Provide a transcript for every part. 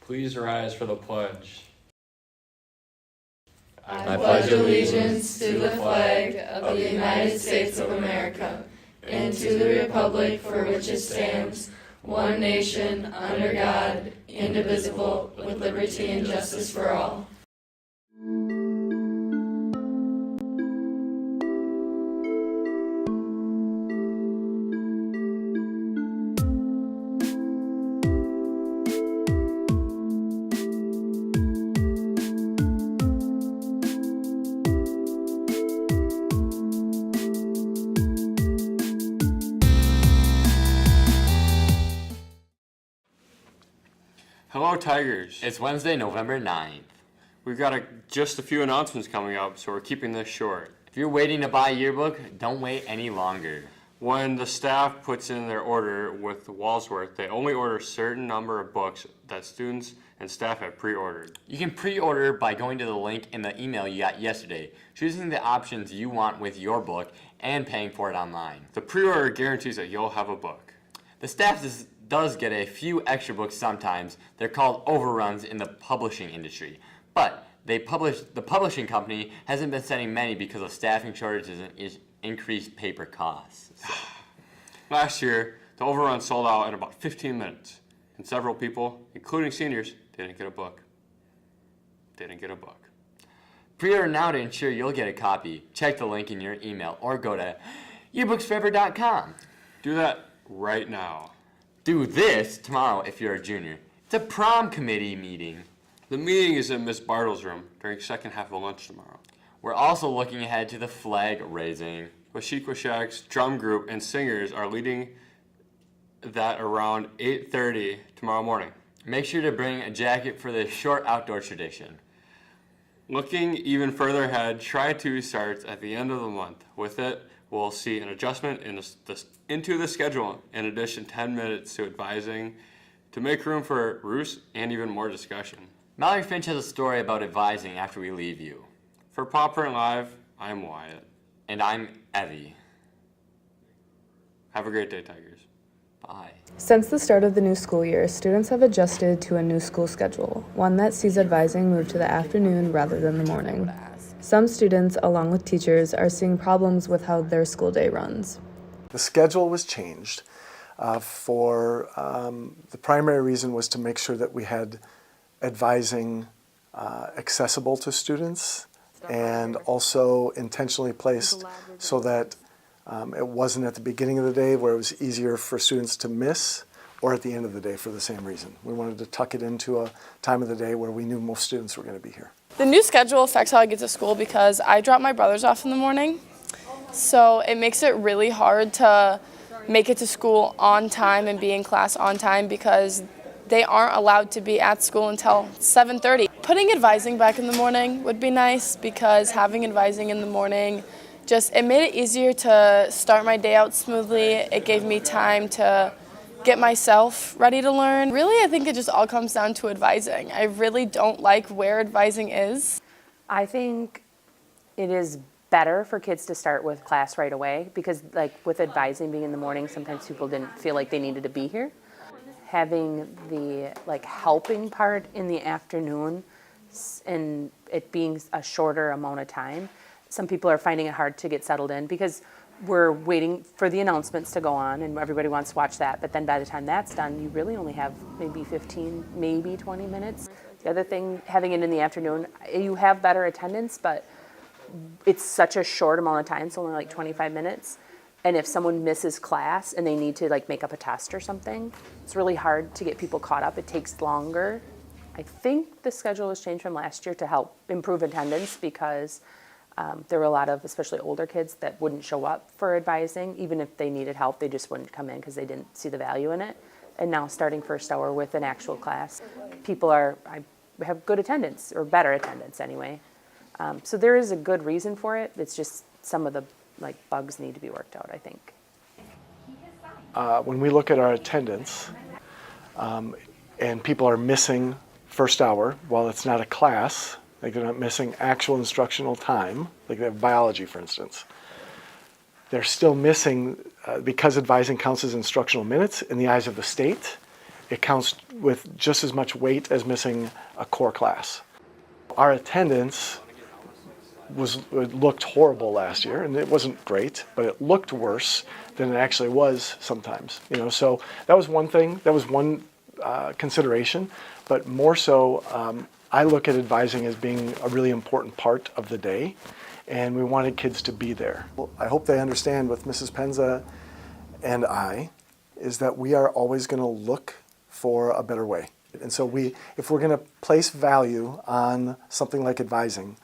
Please rise for the pledge. I pledge allegiance to the flag of the United States of America and to the republic for which it stands, one nation, under God, indivisible, with liberty and justice for all. Hello, Tigers. It's Wednesday, November 9th. We've got just a few announcements coming up, so we're keeping this short. If you're waiting to buy a yearbook, don't wait any longer. When the staff puts in their order with Walsworth, they only order a certain number of books that students and staff have pre-ordered. You can pre-order by going to the link in the email you got yesterday, choosing the options you want with your book, and paying for it online. The pre-order guarantees that you'll have a book. The staff does get a few extra books sometimes. They're called overruns in the publishing industry. But the publishing company hasn't been sending many because of staffing shortages and increased paper costs. Last year, the overrun sold out in about 15 minutes, and several people, including seniors, didn't get a book. Pre-order now to ensure you'll get a copy. Check the link in your email or go to yearbooksforever.com. Do that right now. Do this tomorrow if you're a junior. It's a prom committee meeting. The meeting is in Miss Bartle's room during the second half of lunch tomorrow. We're also looking ahead to the flag raising. Washikashak's drum group and singers are leading that around 8:30 tomorrow morning. Make sure to bring a jacket for this short outdoor tradition. Looking even further ahead, Try-2 starts at the end of the month. With it, we'll see an adjustment into the schedule, in addition 10 minutes to advising to make room for Roos and even more discussion. Mallory Finch has a story about advising after we leave you. For Paw Print Live, I'm Wyatt. And I'm Evie. Have a great day, Tigers. Bye. Since the start of the new school year, students have adjusted to a new school schedule, one that sees advising move to the afternoon rather than the morning. Some students, along with teachers, are seeing problems with how their school day runs. The schedule was changed for the primary reason was to make sure that we had advising accessible to students and also intentionally placed so that it wasn't at the beginning of the day where it was easier for students to miss or at the end of the day for the same reason. We wanted to tuck it into a time of the day where we knew most students were going to be here. The new schedule affects how I get to school because I drop my brothers off in the morning. So it makes it really hard to make it to school on time and be in class on time because they aren't allowed to be at school until 7:30. Putting advising back in the morning would be nice because having advising in the morning it made it easier to start my day out smoothly. It gave me time to get myself ready to learn. Really, I think it just all comes down to advising. I really don't like where advising is. I think it is better for kids to start with class right away because with advising being in the morning, sometimes people didn't feel like they needed to be here. Having the helping part in the afternoon and it being a shorter amount of time, some people are finding it hard to get settled in because we're waiting for the announcements to go on and everybody wants to watch that. But then by the time that's done, you really only have maybe 15, maybe 20 minutes. The other thing, having it in the afternoon, you have better attendance, but it's such a short amount of time, it's only 25 minutes. And if someone misses class and they need to make up a test or something, it's really hard to get people caught up. It takes longer. I think the schedule was changed from last year to help improve attendance because there were a lot of, especially older kids, that wouldn't show up for advising. Even if they needed help, they just wouldn't come in because they didn't see the value in it. And now starting first hour with an actual class, people have good attendance, or better attendance anyway. So there is a good reason for it. It's just some of the bugs need to be worked out, I think. When we look at our attendance and people are missing first hour, while it's not a class, they're not missing actual instructional time, like they have biology, for instance. They're still missing, because advising counts as instructional minutes in the eyes of the state, it counts with just as much weight as missing a core class. Our attendance looked horrible last year, and it wasn't great, but it looked worse than it actually was sometimes. So that was one thing. That was one consideration, but more so, I look at advising as being a really important part of the day, and we wanted kids to be there. Well, I hope they understand with Mrs. Penza and I is that we are always going to look for a better way. And so if we're going to place value on something like advising,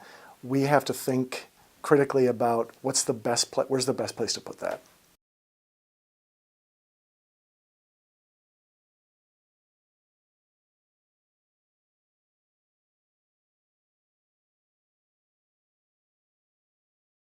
we have to think critically about where's the best place to put that.